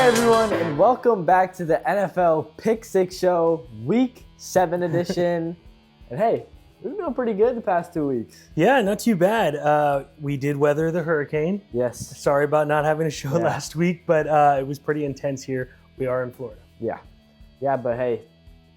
everyone, and welcome back to the NFL Pick 6 Show, Week 7 edition. And hey, we've been doing pretty good the past 2 weeks. Yeah, not too bad. We did weather the hurricane. Yes. Sorry about not having a show last week, but it was pretty intense here. We are in Florida. Yeah, but hey,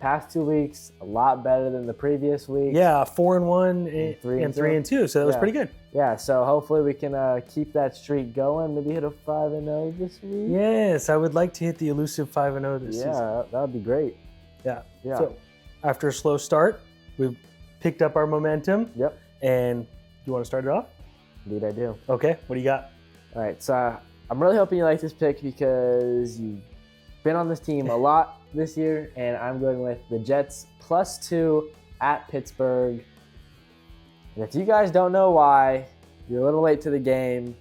past 2 weeks, a lot better than the previous week. Yeah, 4-1 and 3-2, so that was pretty good. Yeah, so hopefully we can keep that streak going, maybe hit a 5-0 this week. Yes, I would like to hit the elusive 5-0 this season. Yeah, that would be great. Yeah. So after a slow start, we've picked up our momentum. Yep. And you want to start it off? Indeed, I do. Okay, what do you got? All right, so I'm really hoping you like this pick because you've been on this team a lot this year, and I'm going with the Jets +2 at Pittsburgh. And if you guys don't know why, you're a little late to the game,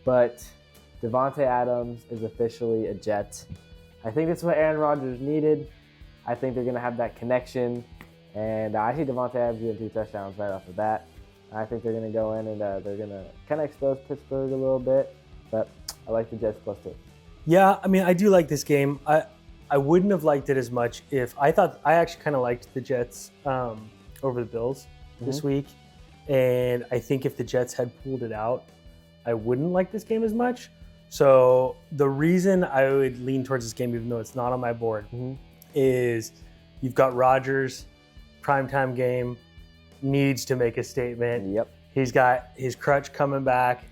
but Davante Adams is officially a Jet. I think that's what Aaron Rodgers needed. I think they're going to have that connection, and I see Davante Adams getting 2 touchdowns right off the bat. I think they're going to go in and they're going to kind of expose Pittsburgh a little bit, but I like the Jets +2. Yeah, I mean, I do like this game. I wouldn't have liked it as much if I actually kind of liked the Jets over the Bills this week. And I think if the Jets had pulled it out, I wouldn't like this game as much. So the reason I would lean towards this game, even though it's not on my board, is you've got Rodgers, primetime game, needs to make a statement. Yep. He's got his crutch coming back.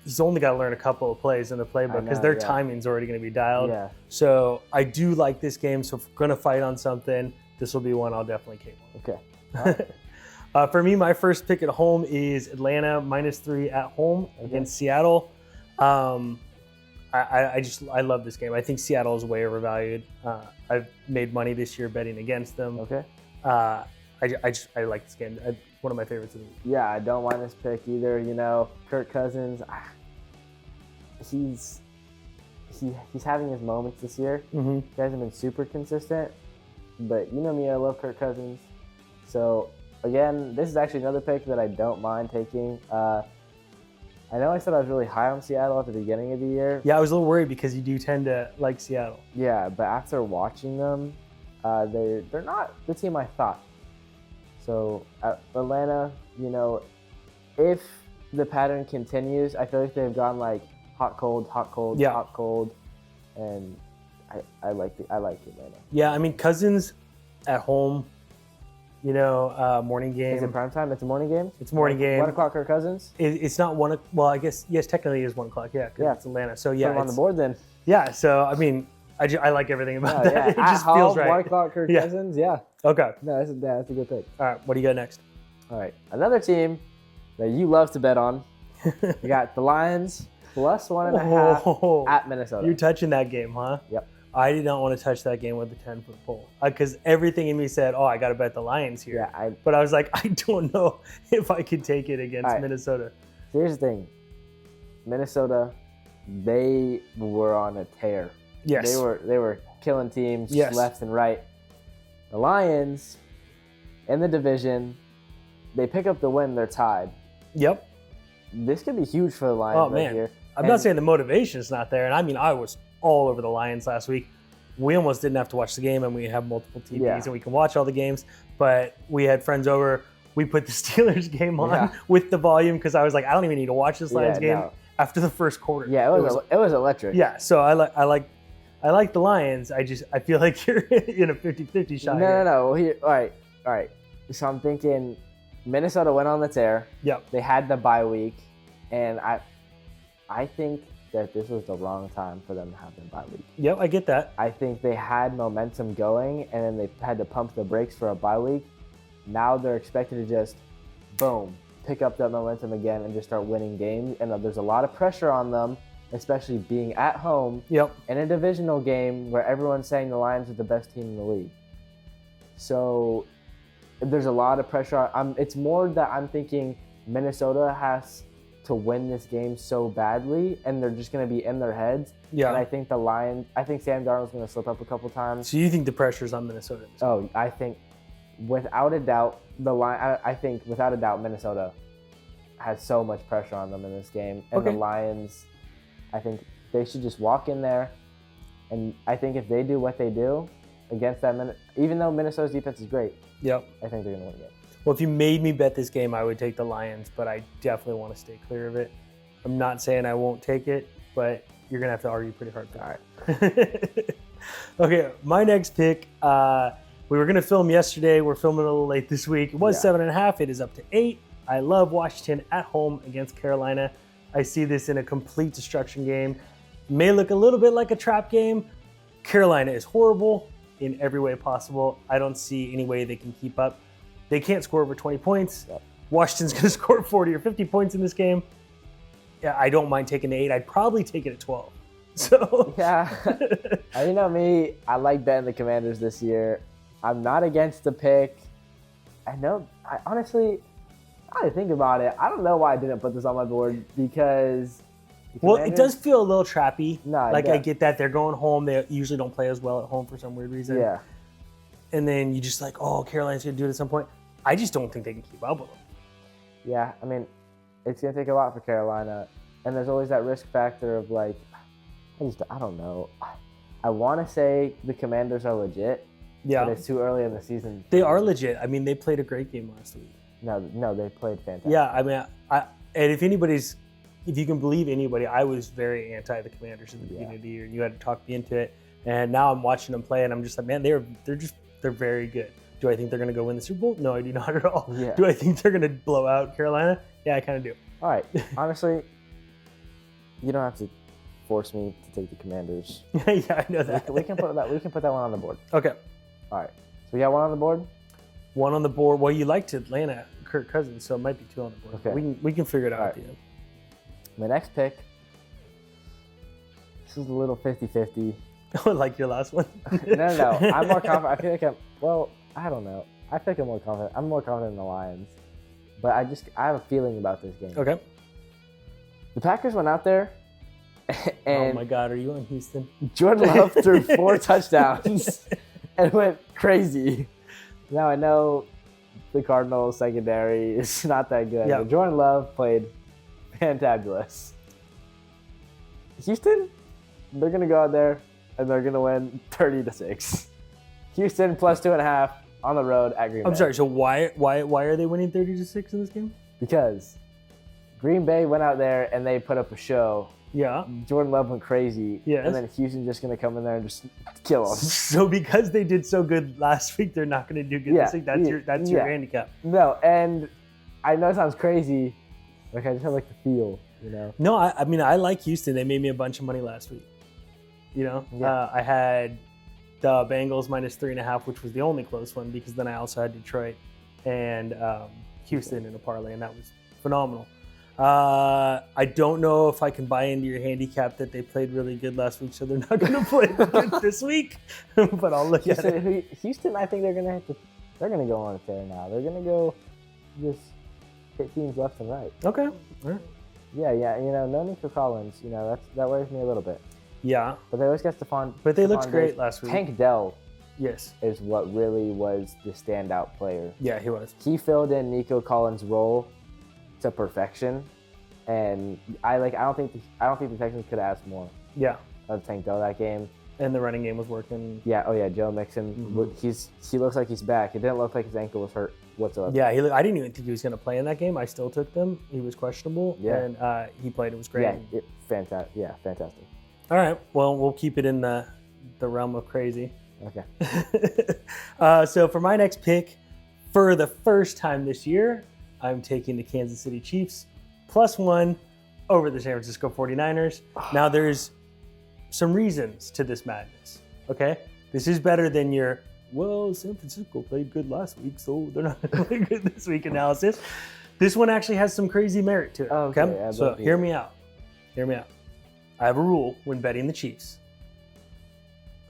He's only got to learn a couple of plays in the playbook because their timing's already going to be dialed. Yeah. So I do like this game. So if we're going to fight on something, this will be one I'll definitely take on. Okay. For me, my first pick at home is Atlanta -3 at home against Seattle. I love this game. I think Seattle is way overvalued. I've made money this year betting against them. Okay. I like this game. One of my favorites of the week. Yeah, I don't mind this pick either. You know, Kirk Cousins, he's having his moments this year. He hasn't been super consistent, but you know me, I love Kirk Cousins. So again, this is actually another pick that I don't mind taking. I know I said I was really high on Seattle at the beginning of the year. Yeah, I was a little worried because you do tend to like Seattle. Yeah, but after watching them, they're not the team I thought. So Atlanta, you know, if the pattern continues, I feel like they've gone like hot, cold, hot, cold, hot, cold, and I like Atlanta. Yeah, I mean Cousins at home, you know, morning game. Is it prime time? It's a morning game. It's a morning game. 1 o'clock, Kirk Cousins. It's not 1. Well, I guess yes, technically it is 1 o'clock. Yeah, because it's Atlanta. So yeah, put him on the board then. Yeah, so I mean, I like everything about that. Yeah. It just feels right. 1 o'clock, Kirk Cousins. Yeah. Okay. No, that's a good pick. All right, what do you got next? All right, another team that you love to bet on. You got the Lions +1.5 at Minnesota. You're touching that game, huh? Yep. I did not want to touch that game with the 10-foot pole because everything in me said, I got to bet the Lions here. Yeah, but I was like, I don't know if I could take it against Minnesota. Here's the thing. Minnesota, they were on a tear. Yes. They were killing teams left and right. The Lions, in the division, they pick up the win, they're tied. Yep. This could be huge for the Lions here. I'm not saying the motivation's not there, and I mean, I was all over the Lions last week. We almost didn't have to watch the game, and we have multiple TVs, and we can watch all the games, but we had friends over. We put the Steelers game on with the volume because I was like, I don't even need to watch this Lions game after the first quarter. Yeah, it was electric. Yeah, so I like the Lions. I feel like you're in a 50-50 shot. No. All right. So I'm thinking Minnesota went on the tear. Yep. They had the bye week, and I think that this was the wrong time for them to have their bye week. Yep, I get that. I think they had momentum going, and then they had to pump the brakes for a bye week. Now they're expected to just, boom, pick up that momentum again and just start winning games. And there's a lot of pressure on them, especially being at home in a divisional game where everyone's saying the Lions are the best team in the league. So there's a lot of pressure. It's more that I'm thinking Minnesota has to win this game so badly, and they're just going to be in their heads. Yeah. And I think Sam Darnold's going to slip up a couple times. So you think the pressure's on Minnesota? Oh, I think without a doubt, Minnesota has so much pressure on them in this game. And the Lions, I think they should just walk in there And I think if they do what they do against that, even though Minnesota's defense is great, Yep. I think they're going to win the game. Well, if you made me bet this game, I would take the Lions, but I definitely want to stay clear of it. I'm not saying I won't take it, but you're going to have to argue pretty hard. All right. Okay, my next pick, we were going to film yesterday. We're filming a little late this week. It was 7.5. It is up to 8. I love Washington at home against Carolina. I see this in a complete destruction game. It may look a little bit like a trap game. Carolina is horrible in every way possible. I don't see any way they can keep up. They can't score over 20 points. Yep. Washington's going to score 40 or 50 points in this game. Yeah, I don't mind taking the 8. I'd probably take it at 12. So yeah, you know me, I like betting the Commanders this year. I'm not against the pick. I honestly, I think about it. I don't know why I didn't put this on my board because. Well, it does feel a little trappy. No, I get that they're going home. They usually don't play as well at home for some weird reason. Yeah. And then you just like, oh, Carolina's going to do it at some point. I just don't think they can keep up with them. Yeah, I mean, it's going to take a lot for Carolina. And there's always that risk factor of like, I don't know. I want to say the Commanders are legit. Yeah. But it's too early in the season. They are legit. I mean, they played a great game last week. No, they played fantastic. Yeah, I mean, and if you can believe anybody, I was very anti the Commanders at the beginning of the year. You had to talk me into it. And now I'm watching them play, and I'm just like, man, they're very good. Do I think they're going to go win the Super Bowl? No, I do not at all. Yeah. Do I think they're going to blow out Carolina? Yeah, I kind of do. All right. Honestly, you don't have to force me to take the Commanders. Yeah, I know that. We can put that one on the board. Okay. All right. So we got one on the board? One on the board. Well, you liked Atlanta, Kirk Cousins, so it might be 2 on the board. Okay. We can figure it out All at the end. My next pick, this is a little 50-50. Like your last one? No. I'm more confident. I feel like I don't know. I feel like I'm more confident. I'm more confident in the Lions. But I have a feeling about this game. Okay. The Packers went out there and oh my God, are you on Houston? Jordan Love threw 4 touchdowns and went crazy. Now I know the Cardinals secondary is not that good, but Jordan Love played fantabulous. Houston, they're gonna go out there and they're gonna win 30-6. Houston plus 2.5 on the road at Green Bay. I'm sorry. So why are they winning 30-6 in this game? Because Green Bay went out there and they put up a show. Yeah. Jordan Love went crazy. Yes. And then Houston's just gonna come in there and just kill them. So because they did so good last week, they're not gonna do good this week. That's your handicap. No, and I know it sounds crazy. Like I just have like the feel, you know. No, I mean I like Houston. They made me a bunch of money last week. You know, I had the Bengals minus 3.5, which was the only close one because then I also had Detroit and Houston in a parlay, and that was phenomenal. I don't know if I can buy into your handicap that they played really good last week, so they're not going to play good this week. But I'll look at it. Houston, I think they're going to go on a tear now. They're going to go just hit teams left and right. Okay. All right. Yeah. You know, no Nico Collins. You know, that worries me a little bit. Yeah. But they always got Stephon. But they looked great last week. Tank Dell. Yes. Is what really was the standout player. Yeah, he was. He filled in Nico Collins' role to perfection, and I don't think the Texans could ask more. Yeah. Of Tank Dell that game. And the running game was working. Yeah. Oh yeah, Joe Mixon. Mm-hmm. He looks like he's back. It didn't look like his ankle was hurt whatsoever. Yeah. I didn't even think he was going to play in that game. I still took them. He was questionable. Yeah. And he played. It was great. Yeah. Fantastic. Yeah. Fantastic. All right. Well, we'll keep it in the realm of crazy. Okay. So for my next pick, for the first time this year, I'm taking the Kansas City Chiefs +1 over the San Francisco 49ers. Now there's some reasons to this madness. Okay. This is better than your, San Francisco played good last week, so they're not going to play good this week analysis. This one actually has some crazy merit to it. Okay. So hear me out. I have a rule when betting the Chiefs.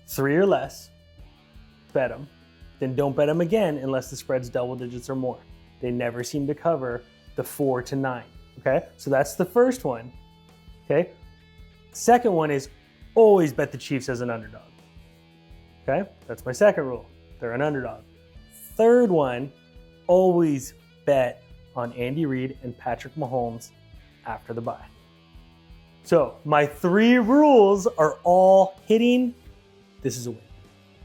3 or less, bet them. Then don't bet them again unless the spread's double digits or more. They never seem to cover the 4 to 9. Okay, so that's the first one. Okay, second one is always bet the Chiefs as an underdog. Okay, that's my second rule. They're an underdog. Third one, always bet on Andy Reid and Patrick Mahomes after the bye. So my 3 rules are all hitting This is a win.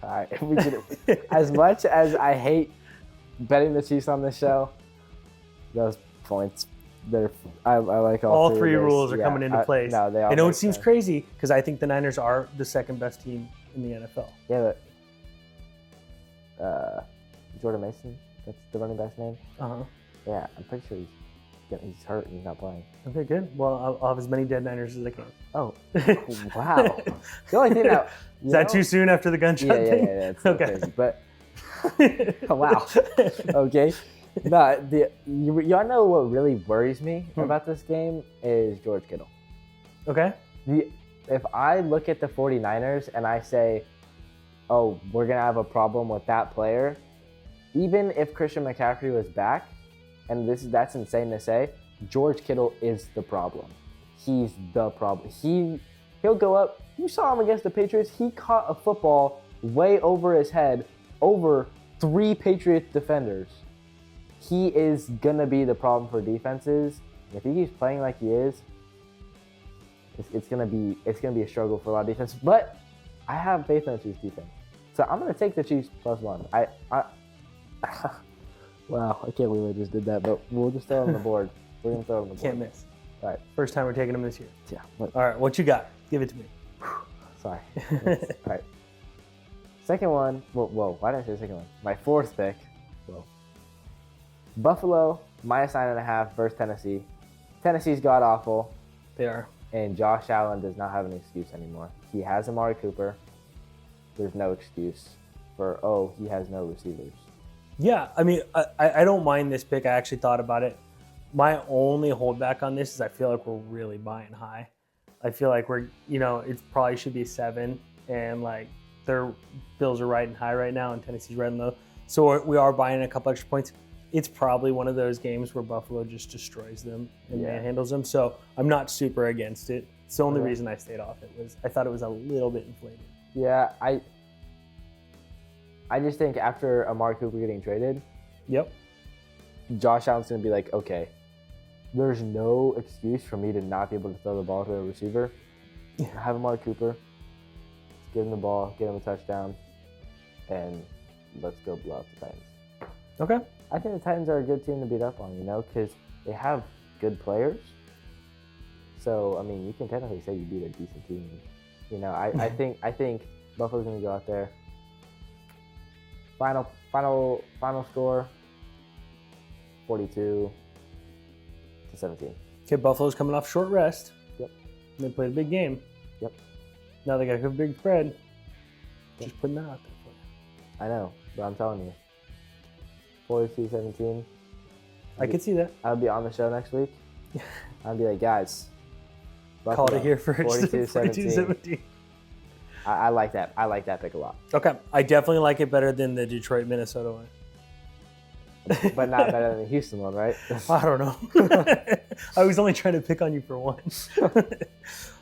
All right. We can, as much as I hate betting the Chiefs on this show, those points, I like All three three of those. rules are coming into place. No, they all I know make it seems sense. crazy because I think the Niners are the second best team in the NFL. Yeah, but Jordan Mason, that's the running back's name. Uh-huh. Yeah, I'm pretty sure he's hurt and he's not playing. Okay, good. Well, I'll have as many dead Niners as I can. Oh, wow. The only thing that... Is that too soon after the gunshot thing? Yeah, it's so Okay. crazy. But, oh, wow. Okay. No, y'all know what really worries me about this game is George Kittle. Okay. If I look at the 49ers and I say, oh, we're going to have a problem with that player, even if Christian McCaffrey was back, and that's insane to say, George Kittle is the problem. He's the problem. He'll go up. You saw him against the Patriots. He caught a football way over his head, over 3 Patriot defenders. He is gonna be the problem for defenses. If he keeps playing like he is, it's gonna be a struggle for a lot of defense. But I have faith in the Chiefs defense, so I'm gonna take the Chiefs +1. Wow, I can't believe I just did that, but we'll just throw it on the board. We're gonna throw it on the board. Can't miss. All right. First time we're taking them this year. Yeah. All right, what you got? Give it to me. Sorry. All right. Second one. Whoa. Why did I say second one? My fourth pick. Whoa. Buffalo -9.5 versus Tennessee. Tennessee's god awful, They are. and Josh Allen does not have an excuse anymore. He has Amari Cooper. There's no excuse for he has no receivers. Yeah, I mean, I don't mind this pick. I actually thought about it. My only holdback on this is I feel like we're really buying high. I feel like it probably should be 7, and like their Bills are riding high right now, and Tennessee's riding low. So we are buying a couple extra points. It's probably one of those games where Buffalo just destroys them and manhandles them. So I'm not super against it. It's the only reason I stayed off it was I thought it was a little bit inflated. Yeah, I just think after Amari Cooper getting traded, Yep. Josh Allen's going to be like, okay, there's no excuse for me to not be able to throw the ball to a receiver. Have Amari Cooper, give him the ball, get him a touchdown, and let's go blow up the Titans. Okay. I think the Titans are a good team to beat up on, because they have good players. So, I mean, you can technically say you beat a decent team. I think Buffalo's going to go out there. Final score, 42-17. Okay, Buffalo's coming off short rest. Yep. And they played a big game. Yep. Now they got a big spread. Just putting that out there for you. I know, but I'm telling you. 42-17. I could see that. I'll be on the show next week. I'll be like, guys. Call it here first. 42-17. I like that. I like that pick a lot. Okay. I definitely like it better than the Detroit-Minnesota one. But not better than the Houston one, right? I don't know. I was only trying to pick on you for one.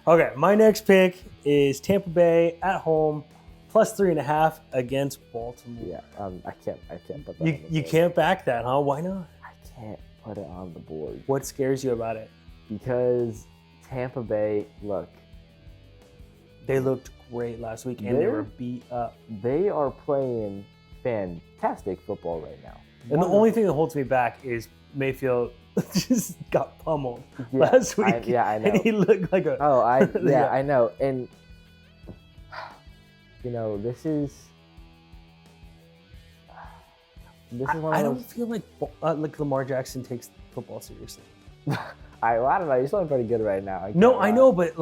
Okay. My next pick is Tampa Bay at home +3.5 against Baltimore. Yeah. I can't put that on the board. You can't back that, huh? Why not? I can't put it on the board. What scares you about it? Because Tampa Bay, look. They looked great last week, and they were beat up. They are playing fantastic football right now. And the only thing that holds me back is Mayfield just got pummeled last week. I know. And he looked like a... I know. And, this is one I of don't those... feel like Lamar Jackson takes football seriously. I don't know. He's feeling pretty good right now. I know, but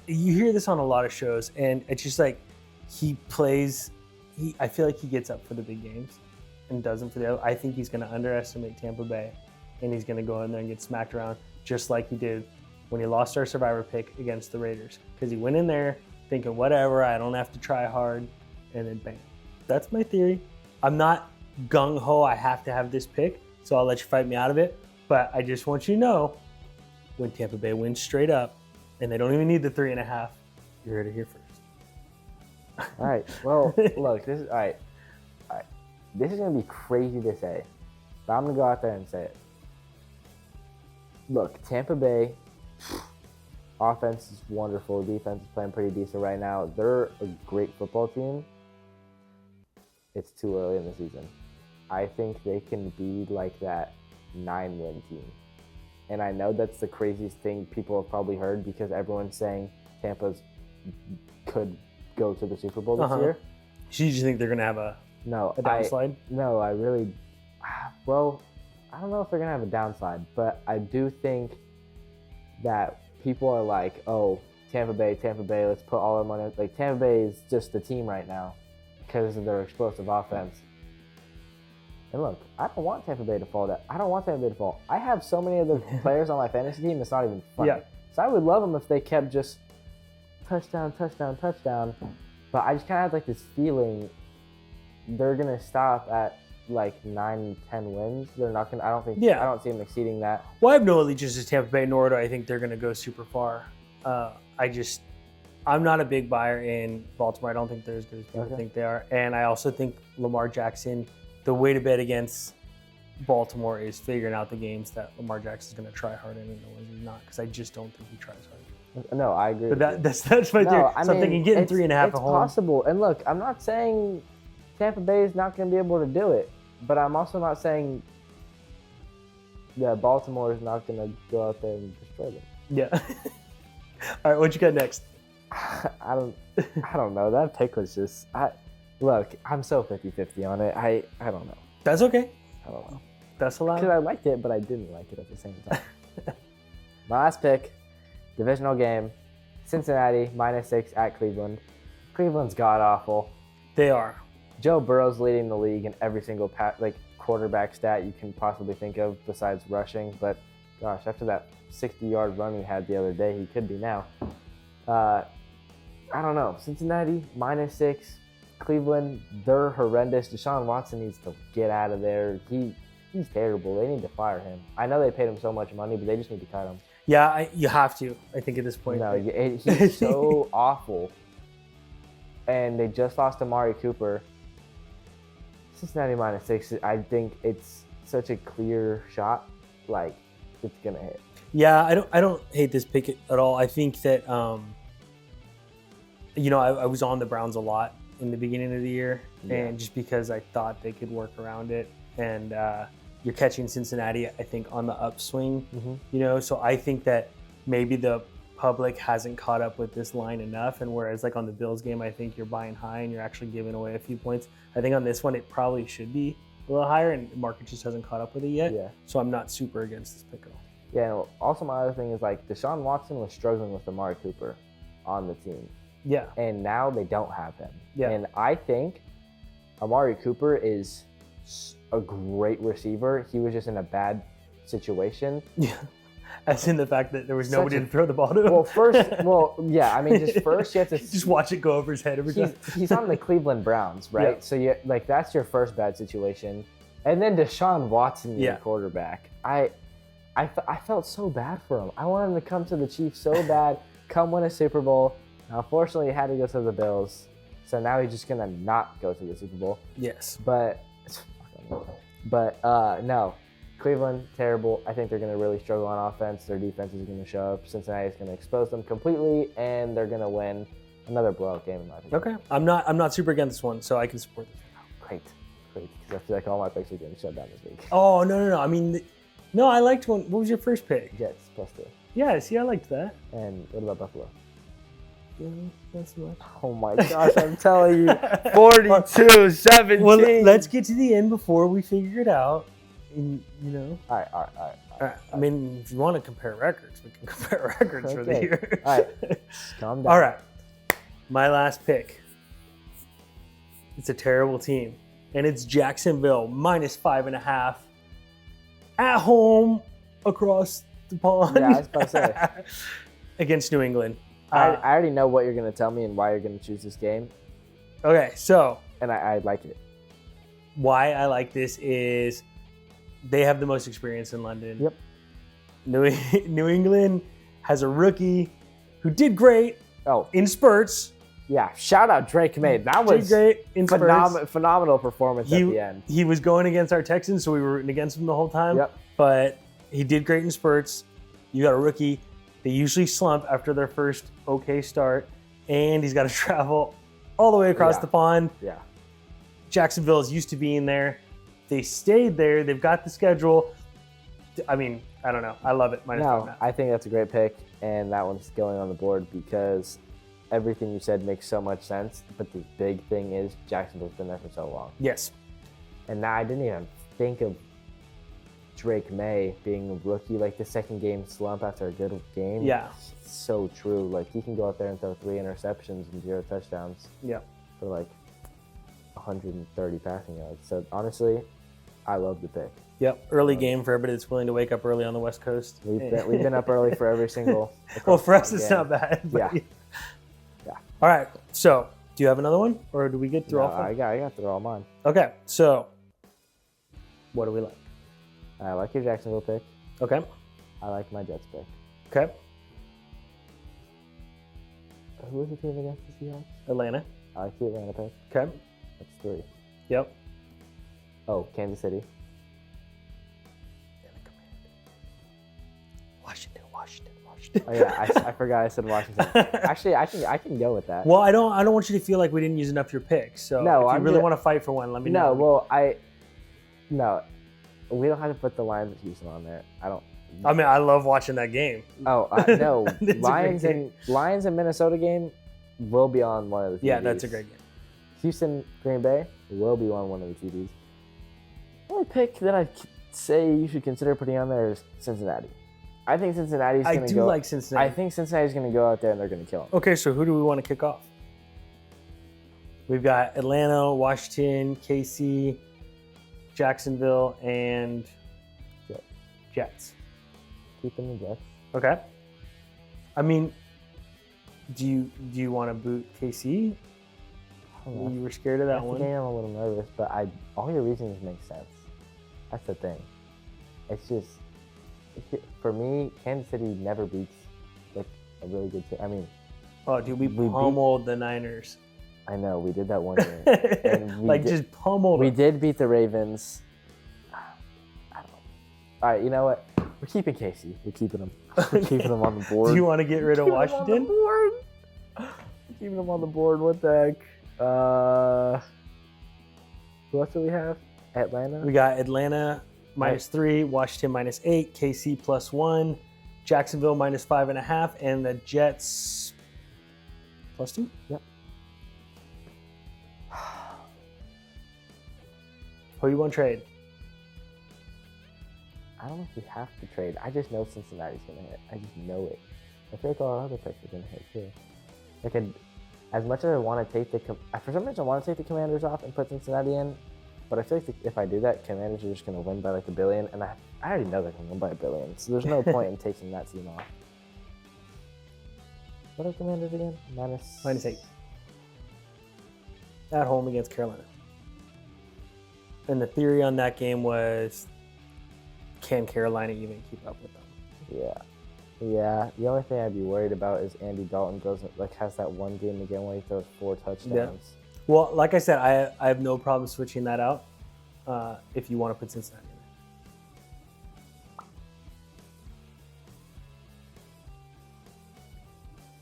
you hear this on a lot of shows, and it's just like he plays. I feel like he gets up for the big games and doesn't for the other. I think he's going to underestimate Tampa Bay, and he's going to go in there and get smacked around just like he did when he lost our Survivor pick against the Raiders, because he went in there thinking, whatever, I don't have to try hard, and then bang. That's my theory. I'm not gung-ho, I have to have this pick, so I'll let you fight me out of it, but I just want you to know, when Tampa Bay wins straight up, and they don't even need the 3.5, you heard it here first. All right. Well, look, this is all right. This is gonna be crazy to say, but I'm gonna go out there and say it. Look, Tampa Bay, Offense is wonderful. Defense is playing pretty decent right now. They're a great football team. It's too early in the season. I think they can be like that 9-win team. And I know that's the craziest thing people have probably heard because everyone's saying Tampa's could go to the Super Bowl this year. So you just think they're going to have a downslide? No, I really... Well, I don't know if they're going to have a downside, but I do think that people are like, oh, Tampa Bay, let's put all our money... Like, Tampa Bay is just the team right now because of their explosive offense. And look, I don't want Tampa Bay to fall. I have so many other players on my fantasy team, it's not even funny. Yeah. So I would love them if they kept just touchdown. But I just kind of have like this feeling they're going to stop at like 9-10 wins. They're not going to, I don't see them exceeding that. Well, I have no allegiance to Tampa Bay, nor do I think they're going to go super far. I'm not a big buyer in Baltimore. I don't think they're as good as people think they are. And I also think Lamar Jackson, the way to bet against Baltimore is figuring out the games that Lamar Jackson's going to try hard in and the ones he's not, because I just don't think he tries hard. No, I agree. But that's my theory. So I'm thinking getting 3.5 at home. It's possible. And look, I'm not saying Tampa Bay is not going to be able to do it, but I'm also not saying that Baltimore is not going to go out there and destroy them. Yeah. All right, what you got next? I don't know. That pick was just... Look, I'm so 50-50 on it. I don't know. That's okay. I don't know. That's allowed. Because I liked it, but I didn't like it at the same time. My last pick, divisional game, Cincinnati -6 at Cleveland. Cleveland's god-awful. They are. Joe Burrow's leading the league in every single quarterback stat you can possibly think of besides rushing. But, gosh, after that 60-yard run he had the other day, he could be now. I don't know. Cincinnati, -6. Cleveland, they're horrendous. Deshaun Watson needs to get out of there. He's terrible. They need to fire him. I know they paid him so much money, but they just need to cut him. Yeah, you have to, I think, at this point. No, he's so awful. And they just lost Amari Cooper. Cincinnati -6, I think it's such a clear shot. Like, it's going to hit. Yeah, I don't hate this pick at all. I think that, I was on the Browns a lot in the beginning of the year, and just because I thought they could work around it, and you're catching Cincinnati, I think, on the upswing, so I think that maybe the public hasn't caught up with this line enough, and whereas like on the Bills game, I think you're buying high and you're actually giving away a few points. I think on this one, it probably should be a little higher, and the market just hasn't caught up with it yet, so I'm not super against this pick at all. Yeah, and also my other thing is like Deshaun Watson was struggling with Amari Cooper on the team. Yeah. And now they don't have him. Yeah. And I think Amari Cooper is a great receiver. He was just in a bad situation. Yeah. As in the fact that there was nobody to throw the ball to him. Well, first you have to just watch it go over his head every time. He's on the Cleveland Browns, right? Yeah. So that's your first bad situation. And then Deshaun Watson, your quarterback. I felt so bad for him. I wanted him to come to the Chiefs so bad, come win a Super Bowl. Now, unfortunately, he had to go to the Bills. So now he's just going to not go to the Super Bowl. Yes. But no. Cleveland, terrible. I think they're going to really struggle on offense. Their defense is going to show up. Cincinnati's going to expose them completely, and they're going to win another blowout game in my opinion. Okay. I'm not super against this one, so I can support this. Great. Because I feel like all my picks are getting shut down this week. Oh, no. I mean, no, I liked one. What was your first pick? Jets +2. Yeah, see, I liked that. And what about Buffalo? That's much. Oh my gosh, I'm telling you, 42-17. Well, let's get to the end before we figure it out. And, All right. I mean, if you want to compare records, we can compare records for the year. All right, calm down. All right, my last pick. It's a terrible team, and it's Jacksonville -5.5 at home across the pond. Yeah, I was about to say. Against New England. I already know what you're going to tell me and why you're going to choose this game. Okay, so. And I like it. Why I like this is they have the most experience in London. Yep. New England has a rookie who did great in spurts. Yeah, shout out Drake May. That was great in phenomenal performance at the end. He was going against our Texans, so we were rooting against him the whole time. Yep. But he did great in spurts. You got a rookie. They usually slump after their first okay start, and he's got to travel all the way across the pond. Yeah. Jacksonville is used to being there. They stayed there. They've got the schedule. I mean, I don't know. I love it. -5.5. I think that's a great pick, and that one's going on the board because everything you said makes so much sense. But the big thing is Jacksonville's been there for so long. Yes. And now I didn't even think of Drake May being a rookie, like the second game slump after a good game. Yeah. It's so true. Like he can go out there and throw 3 interceptions and 0 touchdowns. Yeah. For like 130 passing yards. So honestly, I love the pick. Yep. Early game for everybody that's willing to wake up early on the West Coast. We've been up early for every single. Well, for us, it's not bad. Yeah. Yeah. All right. So, do you have another one, or do we get through all? I got through all mine. Okay. So, what do we like? I like your Jacksonville pick. Okay. I like my Jets pick. Okay. Who was the team against the Seahawks? Atlanta. I like the Atlanta pick. Okay. That's 3. Yep. Oh, Kansas City. Washington. Oh yeah, I forgot I said Washington. Actually, I can go with that. Well, I don't want you to feel like we didn't use enough of your picks. So no, if you really want to fight for one, let me know. No, we don't have to put the Lions of Houston on there. I mean, I love watching that game. Oh no, Lions and Minnesota game will be on one of the TVs. Yeah, that's a great game. Houston Green Bay will be on one of the TVs. The only pick that I say you should consider putting on there is Cincinnati. I think Cincinnati's going to go. I do like Cincinnati. I think Cincinnati's going to go out there and they're going to kill them. Okay, so who do we want to kick off? We've got Atlanta, Washington, KC, Jacksonville, and Jets. Keeping the Jets. Okay. I mean, do you want to boot KC? You were scared of that one. I'm a little nervous, but all your reasons make sense. That's the thing. It's just, for me, Kansas City never beats like a really good team. I mean, oh, dude, we pummeled the Niners. I know we did that one year. And just pummeled. We did beat the Ravens. I don't know. All right, you know what? We're keeping Casey. We're keeping him. We're keeping him on the board. Do you want to get rid of Washington? We're keeping him on the board. What the heck? Who else do we have? Atlanta. We got Atlanta -3, Washington -8, KC +1, Jacksonville -5.5, and the Jets +2. Yep. Who you want to trade? I don't know if we have to trade. I just know Cincinnati's going to hit. I just know it. I feel like all our other picks are going to hit too. Like as much as I want to take for some reason I want to take the Commanders off and put Cincinnati in, but I feel like if I do that, Commanders are just going to win by like $1 billion, and I already know they're going to win by $1 billion, so there's no point in taking that team off. What are Commanders again? -8. At home against Carolina. And the theory on that game was, can Carolina even keep up with them? Yeah. The only thing I'd be worried about is Andy Dalton has that one game again where he throws 4 touchdowns. Yeah. Well, like I said, I have no problem switching that out if you want to put Cincinnati in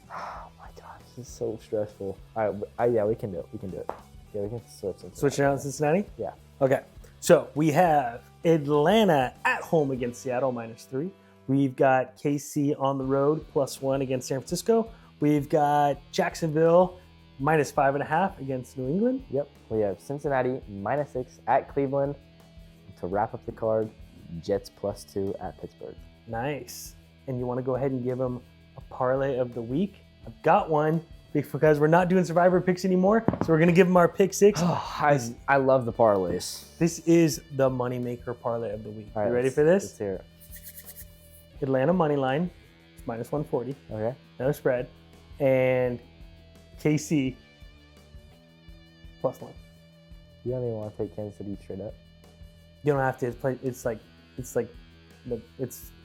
there. Oh my gosh, this is so stressful. All right, yeah, we can do it. Yeah, we can switch Cincinnati. Switching out Cincinnati? Yeah. Okay. So we have Atlanta at home against Seattle -3. We've got KC on the road +1 against San Francisco. We've got Jacksonville -5.5 against New England. Yep. We have Cincinnati -6 at Cleveland. To wrap up the card, Jets +2 at Pittsburgh. Nice. And you want to go ahead and give them a parlay of the week? I've got one because we're not doing Survivor picks anymore, so we're going to give them our pick 6. I love the parlays. This is the moneymaker parlay of the week. All right, you ready for this? Let's hear it. Atlanta money line, -140. Okay. No spread. And KC +1. You don't even want to take Kansas City straight up? You don't have to. It's like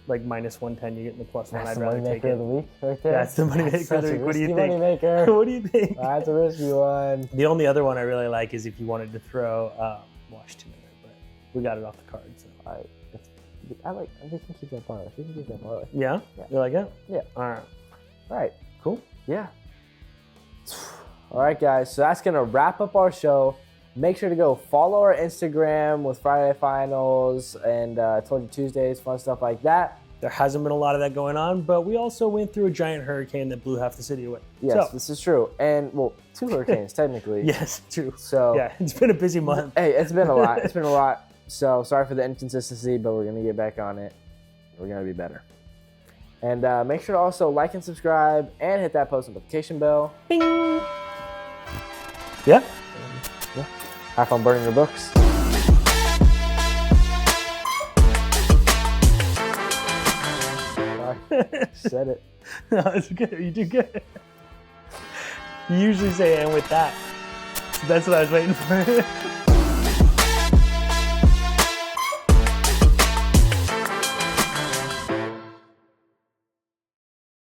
-110. You're getting the +1. That's I'd the rather take it. Of the week right there. That's the moneymaker of the week. What do you think? Moneymaker. What do you think? That's a risky one. The only other one I really like is if you wanted to throw Washington in there, but we got it off the card. So. We can keep that parlay. We can keep that parlay. Yeah? Yeah. You like it? Yeah. All right. All right. Cool. Yeah. All right, guys. So that's going to wrap up our show. Make sure to go follow our Instagram with Friday Finals and I told you Tuesdays, fun stuff like that. There hasn't been a lot of that going on, but we also went through a giant hurricane that blew half the city away. Yes, this is true. And, well, 2 hurricanes, technically. Yes, true. So, yeah, it's been a busy month. Hey, it's been a lot. It's been a lot. So, sorry for the inconsistency, but we're going to get back on it. We're going to be better. And make sure to also like and subscribe and hit that post notification bell. Bing! Yeah? Yeah. Have fun burning your books. Said it. No, it's good. You do good. You usually say, and with that. So that's what I was waiting for.